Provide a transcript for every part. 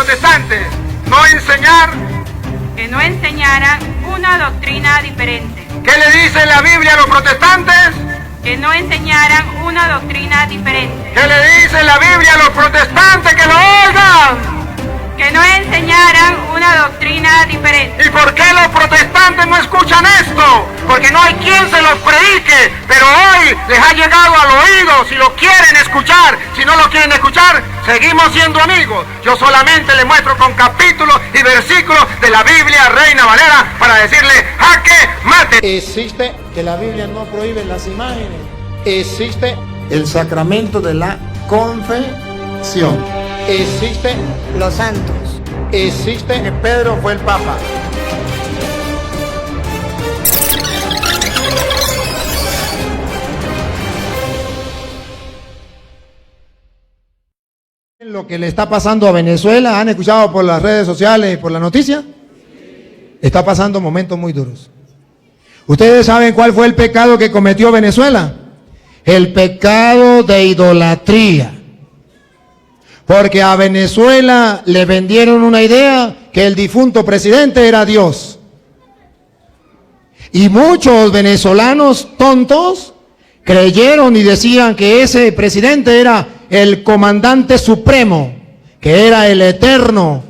protestantes no enseñar. Que no enseñaran una doctrina diferente. ¿Qué le dice la Biblia a los protestantes? Que no enseñaran una doctrina diferente. ¿Qué le dice la Biblia a los protestantes que lo oigan? Que no enseñaran una doctrina diferente. ¿Y por qué los protestantes no escuchan esto? Porque no hay quien se los predique, pero hoy les ha llegado al oído. Si lo quieren escuchar, si no lo quieren escuchar, seguimos siendo amigos. Yo solamente les muestro con capítulos y versículos de la Biblia Reina Valera para decirle: jaque mate. Existe, que la Biblia no prohíbe las imágenes. Existe el sacramento de la confesión. Existe los santos. Existe que Pedro fue el Papa. Lo que le está pasando a Venezuela, ¿han escuchado por las redes sociales y por la noticia? Está pasando momentos muy duros. ¿Ustedes saben cuál fue el pecado que cometió Venezuela? El pecado de idolatría. Porque a Venezuela le vendieron una idea que el difunto presidente era Dios. Y muchos venezolanos tontos creyeron y decían que ese presidente era el comandante supremo, que era el eterno.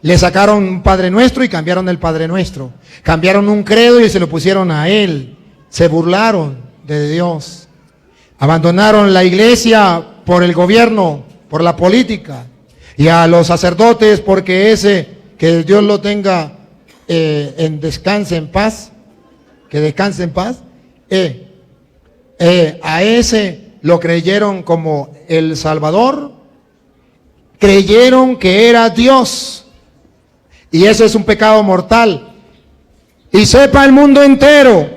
Le sacaron un Padre Nuestro y cambiaron el Padre Nuestro. Cambiaron un credo y se lo pusieron a él. Se burlaron de Dios. Abandonaron la iglesia por el gobierno, por la política, y a los sacerdotes porque ese, que Dios lo tenga en descanse en paz, que descanse en paz, a ese lo creyeron como el Salvador, creyeron que era Dios, y ese es un pecado mortal. Y sepa el mundo entero,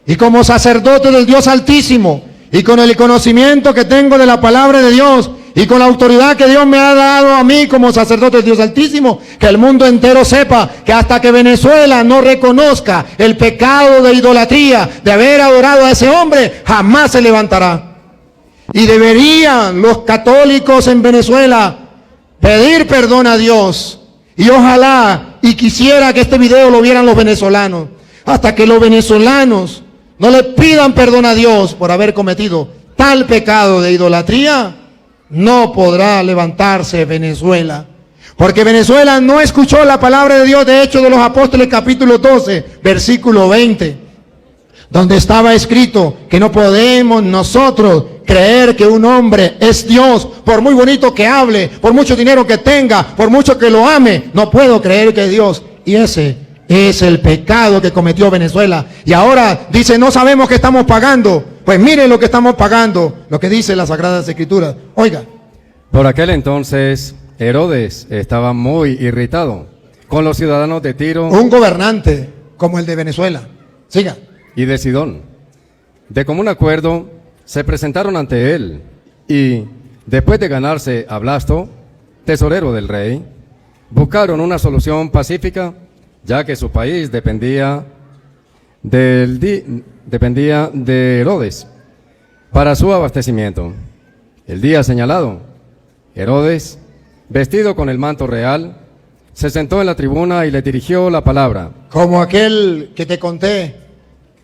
y como sacerdote del Dios Altísimo, y con el conocimiento que tengo de la palabra de Dios, y con la autoridad que Dios me ha dado a mí como sacerdote del Dios Altísimo, que el mundo entero sepa que hasta que Venezuela no reconozca el pecado de idolatría, de haber adorado a ese hombre, jamás se levantará. Y deberían los católicos en Venezuela pedir perdón a Dios. Y ojalá y quisiera que este video lo vieran los venezolanos. Hasta que los venezolanos no le pidan perdón a Dios por haber cometido tal pecado de idolatría, no podrá levantarse Venezuela. Porque Venezuela no escuchó la palabra de Dios de Hechos de los Apóstoles capítulo 12, versículo 20, donde estaba escrito que no podemos nosotros creer que un hombre es Dios, por muy bonito que hable, por mucho dinero que tenga, por mucho que lo ame, no puedo creer que es Dios. Y ese es el pecado que cometió Venezuela. Y ahora dice: no sabemos qué estamos pagando. Pues miren lo que estamos pagando, lo que dice las Sagradas Escrituras. Oiga. Por aquel entonces, Herodes estaba muy irritado con los ciudadanos de Tiro. Un gobernante como el de Venezuela. Siga. Y de Sidón. De común acuerdo, se presentaron ante él y, después de ganarse a Blasto, tesorero del rey, buscaron una solución pacífica, ya que su país dependía de Herodes para su abastecimiento. El día señalado, Herodes, vestido con el manto real, se sentó en la tribuna y le dirigió la palabra. Como aquel que te conté,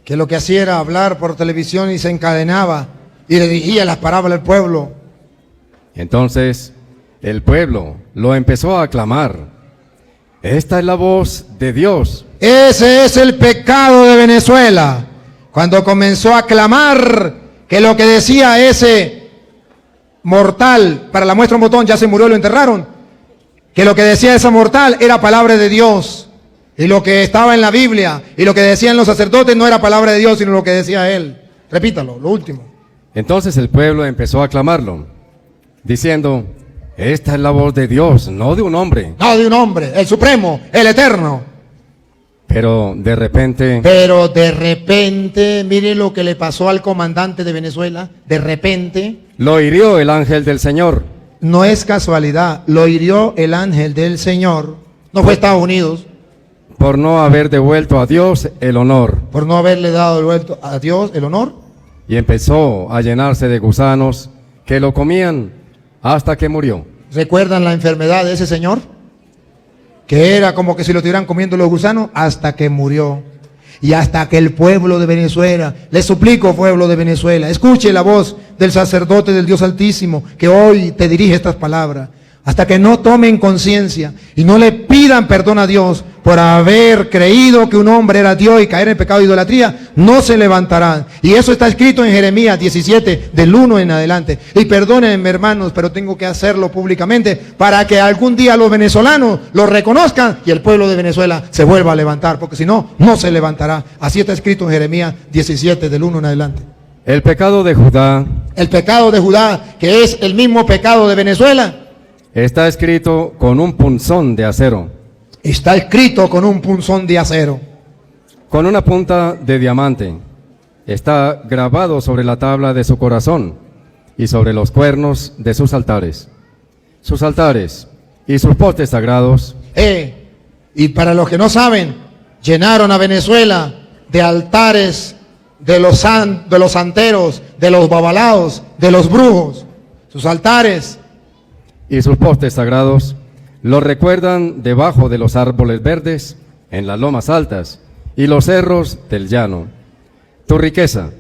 que lo que hacía era hablar por televisión y se encadenaba y le dirigía las parábolas al pueblo. Entonces el pueblo lo empezó a aclamar: esta es la voz de Dios. Ese es el pecado de Venezuela, cuando comenzó a clamar que lo que decía ese mortal, para la muestra un botón, ya se murió, lo enterraron, que lo que decía ese mortal era palabra de Dios, y lo que estaba en la Biblia y lo que decían los sacerdotes no era palabra de Dios, sino lo que decía él. Repítalo, lo último. Entonces el pueblo empezó a aclamarlo, diciendo: esta es la voz de Dios, no de un hombre. No de un hombre, el supremo, el eterno. Pero de repente, mire lo que le pasó al comandante de Venezuela. De repente, lo hirió el ángel del Señor. No es casualidad, lo hirió el ángel del Señor. No fue Estados Unidos. Por no haber devuelto a Dios el honor. Por no haberle dado devuelto a Dios el honor. Y empezó a llenarse de gusanos que lo comían hasta que murió. ¿Recuerdan la enfermedad de ese señor? que era como que si lo estuvieran comiendo los gusanos, hasta que murió. Y hasta que el pueblo de Venezuela, les suplico, pueblo de Venezuela, escuche la voz del sacerdote del Dios Altísimo, que hoy te dirige estas palabras. Hasta que no tomen conciencia y no le pidan perdón a Dios por haber creído que un hombre era Dios y caer en pecado de idolatría, no se levantarán. Y eso está escrito en Jeremías 17, del 1 en adelante. Y perdónenme, hermanos, pero tengo que hacerlo públicamente para que algún día los venezolanos lo reconozcan y el pueblo de Venezuela se vuelva a levantar, porque si no, no se levantará. Así está escrito en Jeremías 17, del 1 en adelante. El pecado de Judá El pecado de Judá, que es el mismo pecado de Venezuela, está escrito con un punzón de acero, está escrito con un punzón de acero, con una punta de diamante. Está grabado sobre la tabla de su corazón y sobre los cuernos de sus altares. Sus altares y sus postes sagrados. Y para los que no saben, llenaron a Venezuela de altares de los santeros, de los babalaos, de los brujos. Sus altares Y sus postes sagrados los recuerdan debajo de los árboles verdes, en las lomas altas y los cerros del llano. Tu riqueza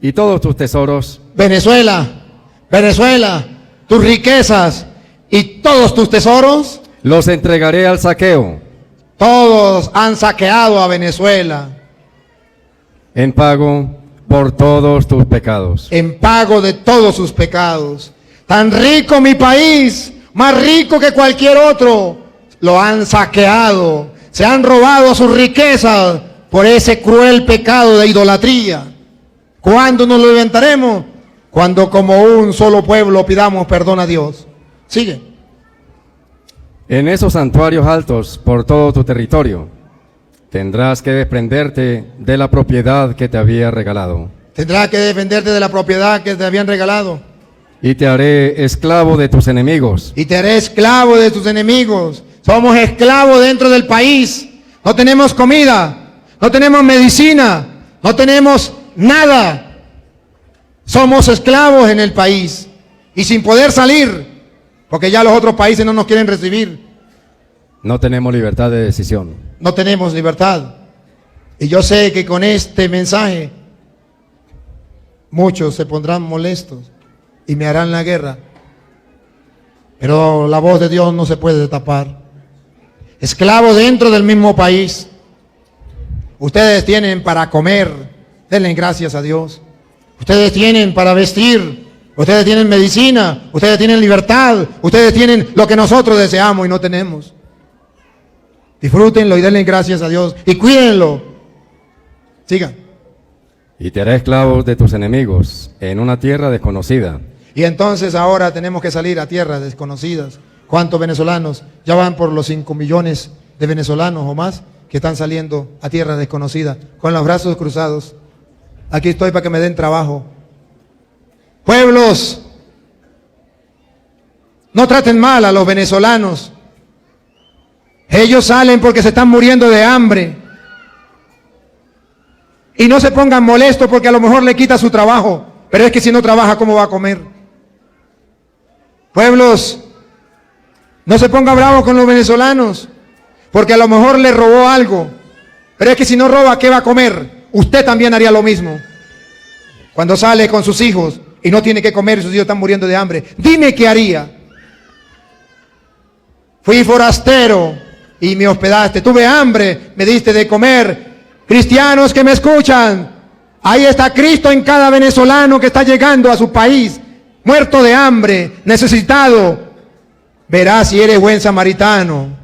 y todos tus tesoros. Venezuela, Venezuela, tus riquezas y todos tus tesoros, Los entregaré al saqueo, todos han saqueado a Venezuela en pago por todos tus pecados. en pago de todos sus pecados. Tan rico mi país, más rico que cualquier otro, lo han saqueado, se han robado sus riquezas por ese cruel pecado de idolatría. ¿Cuándo nos levantaremos? Cuando como un solo pueblo pidamos perdón a Dios. Sigue. En esos santuarios altos por todo tu territorio tendrás que desprenderte de la propiedad que te había regalado. Tendrás que defenderte de la propiedad que te habían regalado. Y te haré esclavo de tus enemigos. Y te haré esclavo de tus enemigos. Somos esclavos dentro del país. No tenemos comida, no tenemos medicina, no tenemos nada. Somos esclavos en el país y sin poder salir, porque ya los otros países no nos quieren recibir. No tenemos libertad de decisión. No tenemos libertad. Y yo sé que con este mensaje muchos se pondrán molestos y me harán la guerra. Pero la voz de Dios no se puede tapar. Esclavos dentro del mismo país. Ustedes tienen para comer, denle gracias a Dios. Ustedes tienen para vestir, ustedes tienen medicina, ustedes tienen libertad, ustedes tienen lo que nosotros deseamos y no tenemos. Disfrútenlo y denle gracias a Dios y cuídenlo. Sigan. Y te haré esclavos de tus enemigos en una tierra desconocida. Y entonces ahora tenemos que salir a tierras desconocidas. ¿Cuántos venezolanos? Ya van por los 5 millones de venezolanos o más que están saliendo a tierras desconocidas con los brazos cruzados. Aquí estoy para que me den trabajo. Pueblos, no traten mal a los venezolanos. Ellos salen porque se están muriendo de hambre. Y no se pongan molestos porque a lo mejor le quita su trabajo. Pero es que si no trabaja, ¿cómo va a comer? Pueblos, no se ponga bravo con los venezolanos, porque a lo mejor le robó algo. Pero es que si no roba, ¿qué va a comer? Usted también haría lo mismo. Cuando sale con sus hijos y no tiene que comer y sus hijos están muriendo de hambre, dime qué haría. Fui forastero y me hospedaste. Tuve hambre, me diste de comer. Cristianos que me escuchan, ahí está Cristo en cada venezolano que está llegando a su país, muerto de hambre, necesitado. Verás si eres buen samaritano.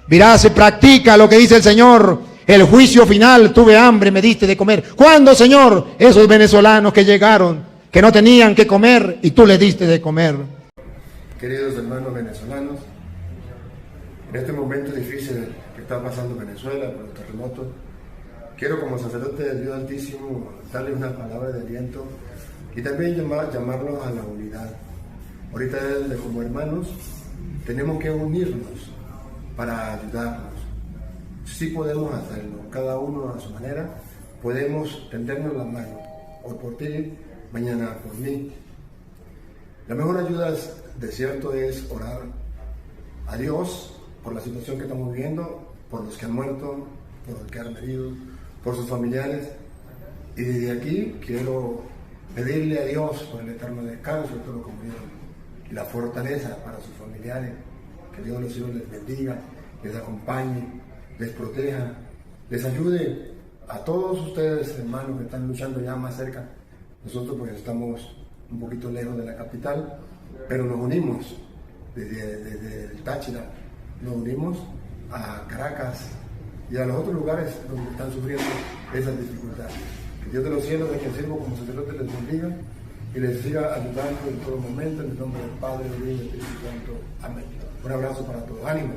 Verás si practica lo que dice el Señor. El juicio final, tuve hambre, me diste de comer. ¿Cuándo, Señor? Esos venezolanos que llegaron, que no tenían que comer y tú les diste de comer. Queridos hermanos venezolanos, en este momento difícil que está pasando Venezuela por el terremoto, quiero como sacerdote del Dios Altísimo darles una palabra de aliento y también llamarlos a la unidad. Ahorita como hermanos tenemos que unirnos para ayudarnos. Sí podemos hacerlo, cada uno a su manera, podemos tendernos la mano, hoy por ti, mañana por mí. La mejor ayuda, de cierto, es orar a Dios por la situación que estamos viviendo, por los que han muerto, por los que han herido, por sus familiares. Y desde aquí quiero pedirle a Dios por el eterno descanso de toda la comunidad y la fortaleza para sus familiares. Que Dios los cielos les bendiga, les acompañe, les proteja, les ayude a todos ustedes, hermanos, que están luchando ya más cerca. Nosotros pues estamos un poquito lejos de la capital, pero nos unimos desde el Táchira, nos unimos a Caracas y a los otros lugares donde están sufriendo esas dificultades. Que Dios de los cielos, de que sirvo como sacerdote, les bendiga y les siga ayudando en todo momento, en el nombre del Padre, del Hijo y del Espíritu Santo. Amén. Un abrazo para todos. ¡Ánimo!